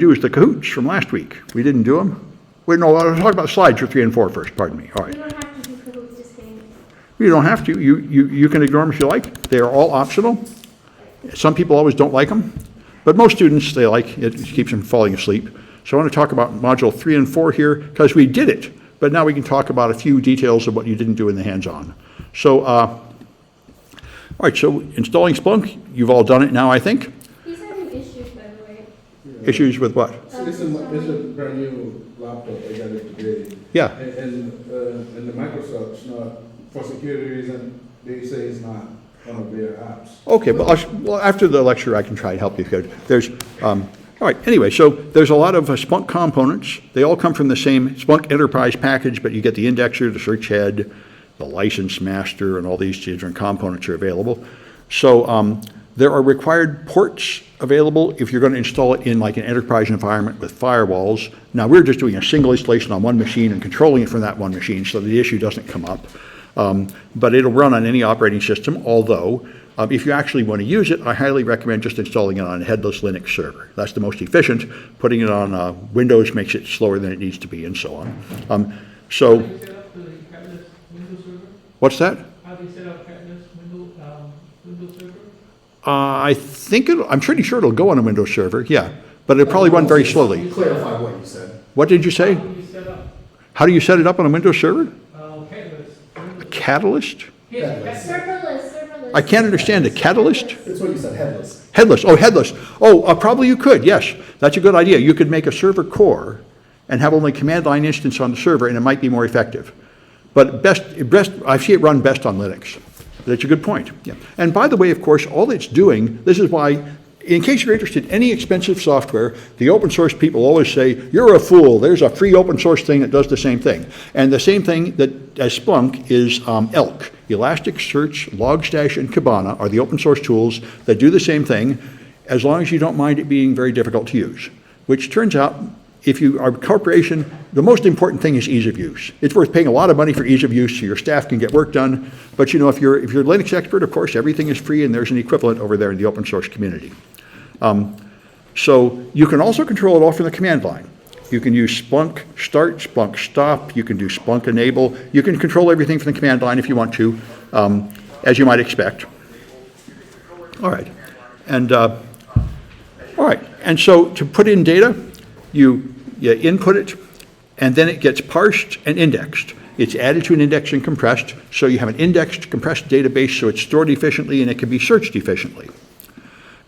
do is the Cahoots from last week. We didn't do them. Wait, no, I was talking about slides for 3 and 4 first, pardon me. All right. You don't have to do Cahoots this game. You don't have to. You can ignore them if you like. They are all optional. Some people always don't like them, but most students, they like it. It keeps them from falling asleep. So I want to talk about module 3 and 4 here because we did it, but now we can talk about a few details of what you didn't do in the hands-on. So, all right, so installing Splunk, you've all done it now, I think. He's having issues, by the way. Issues with what? It's a brand new laptop, I got it today. Yeah. And the Microsoft's not, for security reason, they say it's not one of their apps. Okay, well, after the lecture, I can try to help you. There's, all right, anyway, so there's a lot of Splunk components. They all come from the same Splunk enterprise package, but you get the indexer, the search head, the license master, and all these different components are available. So there are required ports available if you're going to install it in like an enterprise environment with firewalls. Now, we're just doing a single installation on one machine and controlling it from that one machine, so the issue doesn't come up. But it'll run on any operating system, although if you actually want to use it, I highly recommend just installing it on a headless Linux server. That's the most efficient. Putting it on Windows makes it slower than it needs to be, and so on. How do you set up the headless Windows server? What's that? How do you set up headless Windows server? I'm pretty sure it'll go on a Windows server, yeah, but it'll probably run very slowly. Clarify what you said. What did you say? How do you set up How do you set it up on a Windows server? headless? A catalyst? Yes, Serverless. I can't understand. A catalyst? That's what you said, headless. Headless. Oh, headless. Oh, probably you could, yes. That's a good idea. You could make a server core and have only command line instance on the server, and it might be more effective. But best, I see it run best on Linux. That's a good point. Yeah. And by the way, of course, all it's doing, this is why, in case you're interested in any expensive software, the open source people always say, you're a fool, there's a free open source thing that does the same thing. And the same thing that as Splunk is ELK. Elasticsearch, Logstash, and Kibana are the open source tools that do the same thing, as long as you don't mind it being very difficult to use. Which turns out, if you are a corporation, the most important thing is ease of use. It's worth paying a lot of money for ease of use so your staff can get work done. But you know, if you're a Linux expert, of course, everything is free and there's an equivalent over there in the open source community. So you can also control it all from the command line. You can use Splunk start, Splunk stop, you can do Splunk enable. You can control everything from the command line if you want to, as you might expect. All right. And so to put in data, you input it, and then it gets parsed and indexed. It's added to an index and compressed, so you have an indexed, compressed database, so it's stored efficiently and it can be searched efficiently.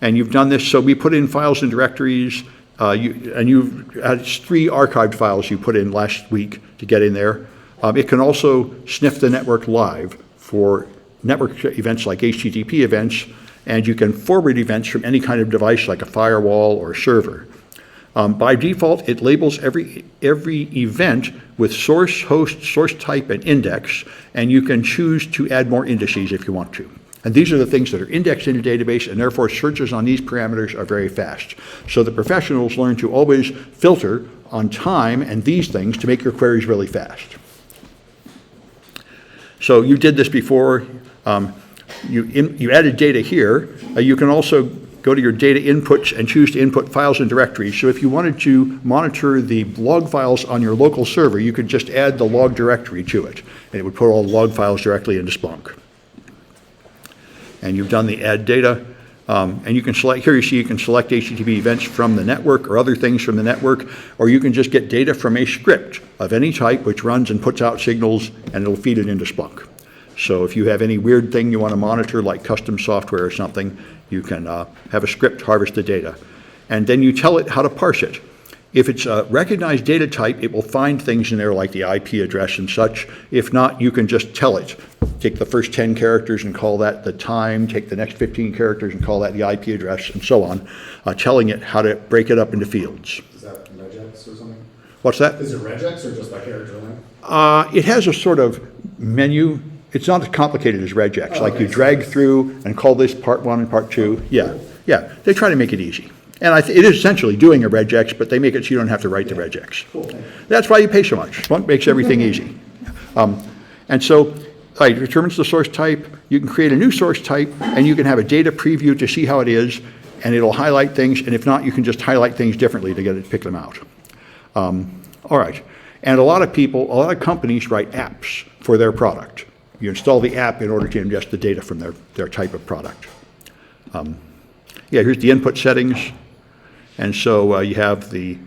And you've done this, so we put in files and directories, you've had 3 archived files you put in last week to get in there. It can also sniff the network live for network events like HTTP events, and you can forward events from any kind of device like a firewall or a server. By default, it labels every event with source, host, source type, and index, and you can choose to add more indices if you want to. And these are the things that are indexed in the database, and therefore searches on these parameters are very fast. So the professionals learn to always filter on time and these things to make your queries really fast. So you did this before. You added data here. You can also go to your data inputs and choose to input files and directories. So if you wanted to monitor the log files on your local server, you could just add the log directory to it, and it would put all the log files directly into Splunk. And you've done the add data, and you can select, here you see you can select HTTP events from the network or other things from the network, or you can just get data from a script of any type which runs and puts out signals, and it'll feed it into Splunk. So if you have any weird thing you want to monitor, like custom software or something, you can have a script harvest the data. And then you tell it how to parse it. If it's a recognized data type, it will find things in there like the IP address and such. If not, you can just tell it. Take the first 10 characters and call that the time, take the next 15 characters and call that the IP address, and so on, telling it how to break it up into fields. Is that regex or something? What's that? Is it regex or just by character length? It has a sort of menu. It's not as complicated as regex. Oh, like okay. you drag through and call this part 1 and part 2. Yeah. They try to make it easy. And it is essentially doing a regex, but they make it so you don't have to write the regex. Cool, thank you. That's why you pay so much. Splunk makes everything easy. And so it determines the source type. You can create a new source type, and you can have a data preview to see how it is. and it'll highlight things, and if not, you can just highlight things differently to get it, pick them out. All right, and a lot of companies write apps for their product. You install the app in order to ingest the data from their type of product. Yeah, here's the input settings, and so you have the,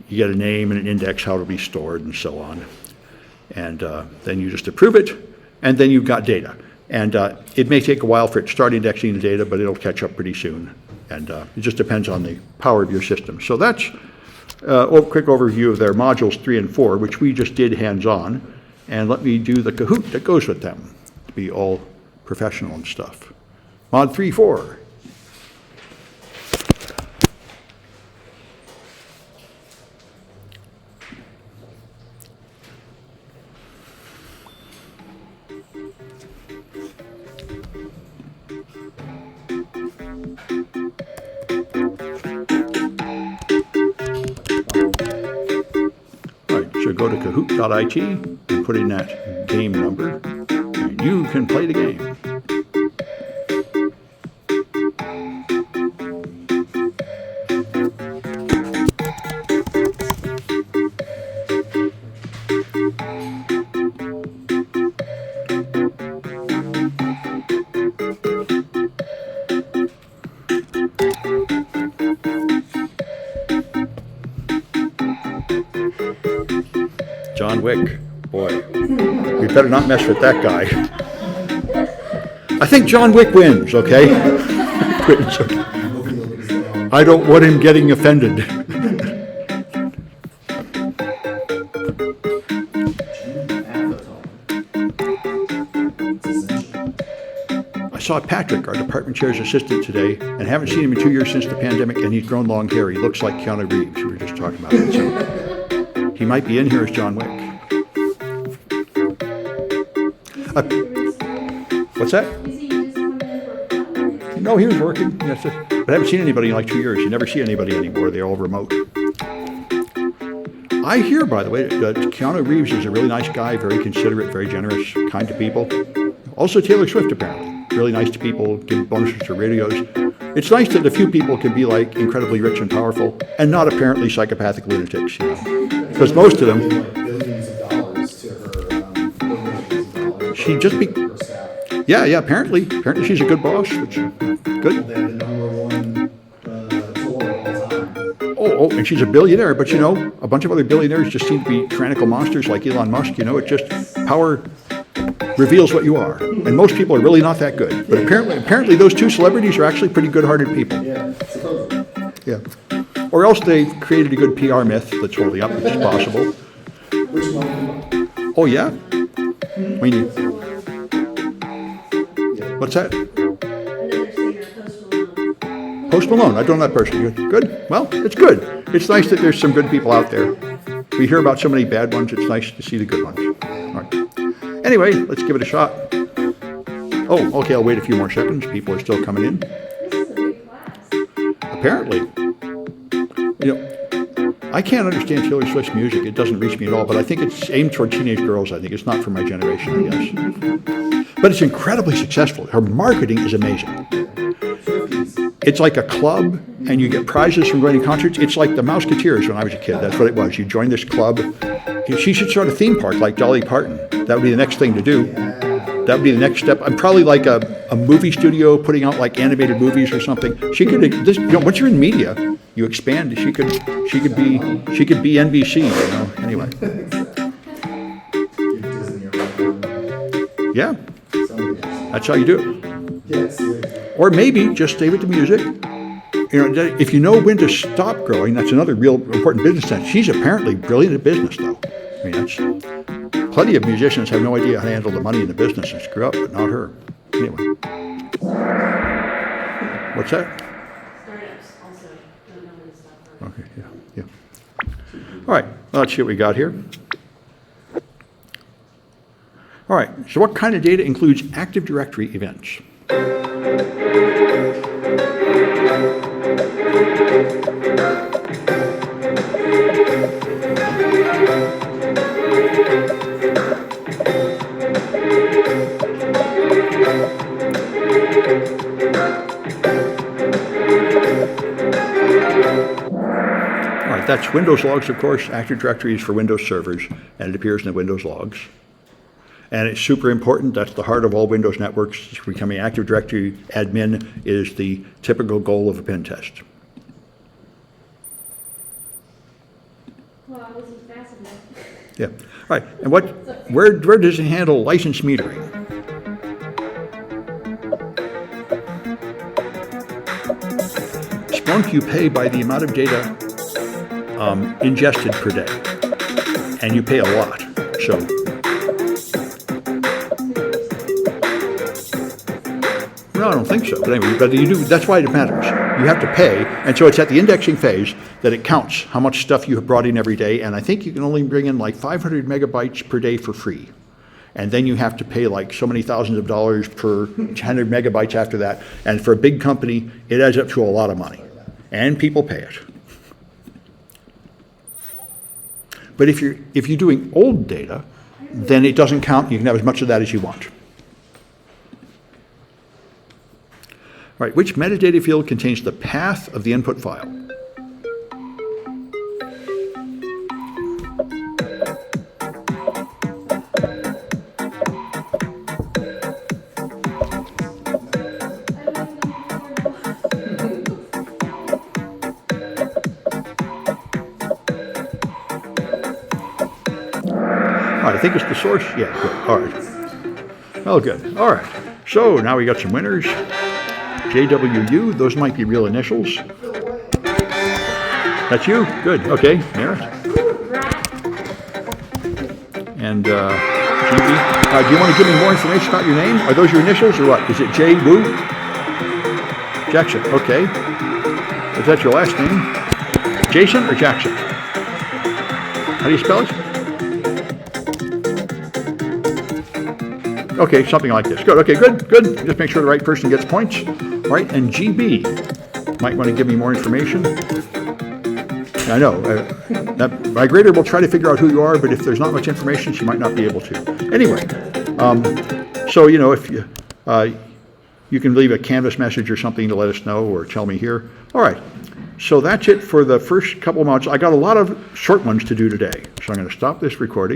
you get a name and an index, how it'll be stored, and so on. And then you just approve it, and then you've got data. And it may take a while for it to start indexing the data, but it'll catch up pretty soon. And it just depends on the power of your system. So that's a quick overview of their modules 3 and 4, which we just did hands-on. And let me do the Kahoot that goes with them to be all professional and stuff. Mod 3, 4. So go to kahoot.it and put in that game number, and you can play the game. John Wick, boy, we better not mess with that guy. I think John Wick wins, okay? I don't want him getting offended. I saw Patrick, our department chair's assistant today, and haven't seen him in 2 years since the pandemic, and he's grown long hair. He looks like Keanu Reeves. We were just talking about it. So he might be in here as John Wick. What's that? Is he just coming in for fun? No, he was working. Yes, but I haven't seen anybody in like 2 years. You never see anybody anymore. They're all remote. I hear, by the way, that Keanu Reeves is a really nice guy, very considerate, very generous, kind to people. Also Taylor Swift, apparently. Really nice to people, give bonuses to radios. It's nice that a few people can be like incredibly rich and powerful and not apparently psychopathic lunatics, you know. Because most of them, Like billions of dollars to her, billions of dollars She just be- for her staff. yeah, apparently she's a good boss, which good. They have the number one tour of all time. Oh, and she's a billionaire, but you know, a bunch of other billionaires just seem to be tyrannical monsters like Elon Musk, you know, it just, power reveals what you are. And most people are really not that good. But apparently those two celebrities are actually pretty good-hearted people. Yeah, supposedly. Yeah. Or else they've created a good PR myth that's holding up, which is possible. Which one? Oh, yeah? We need, what's that? Another singer, Post Malone. Post Malone, I don't know that person. Good? Well, it's good. It's nice that there's some good people out there. We hear about so many bad ones, it's nice to see the good ones. All right. Anyway, let's give it a shot. Oh, okay, I'll wait a few more seconds. People are still coming in. This is a big class. Apparently. You know, I can't understand Taylor Swift's music. It doesn't reach me at all, but I think it's aimed toward teenage girls, I think. It's not for my generation, I guess. But it's incredibly successful. Her marketing is amazing. It's like a club, and you get prizes from going to concerts. It's like the Mouseketeers when I was a kid. That's what it was. You join this club. She should start a theme park like Dolly Parton. That would be the next thing to do. That would be the next step. I'm probably like a movie studio putting out like animated movies or something. She could, this, you know, once you're in media, you expand. She could be NBC. You know. Anyway, Give Disney a yeah, run. that's how you do it. Yes. Or maybe just stay with the music. You know, if you know when to stop growing, that's another real important business sense. She's apparently brilliant at business, though. I mean, that's plenty of musicians have no idea how to handle the money in the business and screw up, but not her. Anyway, what's that? Startups also don't know when to stop growing. Okay, yeah. All right, well, let's see what we got here. All right, so what kind of data includes Active Directory events? That's Windows logs, of course. Active Directory is for Windows servers, and it appears in the Windows logs. And it's super important. That's the heart of all Windows networks. Becoming Active Directory admin is the typical goal of a pen test. Well, I wasn't fast enough. Yeah. All right. And where does it handle license metering? Splunk, you pay by the amount of data ingested per day, and you pay a lot. So, no, I don't think so. But anyway, but you do. That's why it matters. You have to pay, and so it's at the indexing phase that it counts how much stuff you have brought in every day. And I think you can only bring in like 500 megabytes per day for free. And then you have to pay like so many thousands of dollars per 100 megabytes after that. And for a big company, it adds up to a lot of money. And people pay it. But if you're doing old data, then it doesn't count. You can have as much of that as you want. All right, which metadata field contains the path of the input file? I think it's the source. Yeah, good. All right. Well, good. All right. So now we got some winners. JWU, those might be real initials. That's you? Good. Okay. Merit. And GB. Do you want to give me more information about your name? Are those your initials or what? Is it J. Wu? Jackson. Okay. Is that your last name? Jason or Jackson? How do you spell it? Okay, something like this. Good. Okay, good, good. Just make sure the right person gets points. All right, and GB might want to give me more information. I know that my grader will try to figure out who you are, but if there's not much information, she might not be able to. Anyway, so you know, if you you can leave a Canvas message or something to let us know, or tell me here. All right. So that's it for the first couple of months. I got a lot of short ones to do today, so I'm going to stop this recording.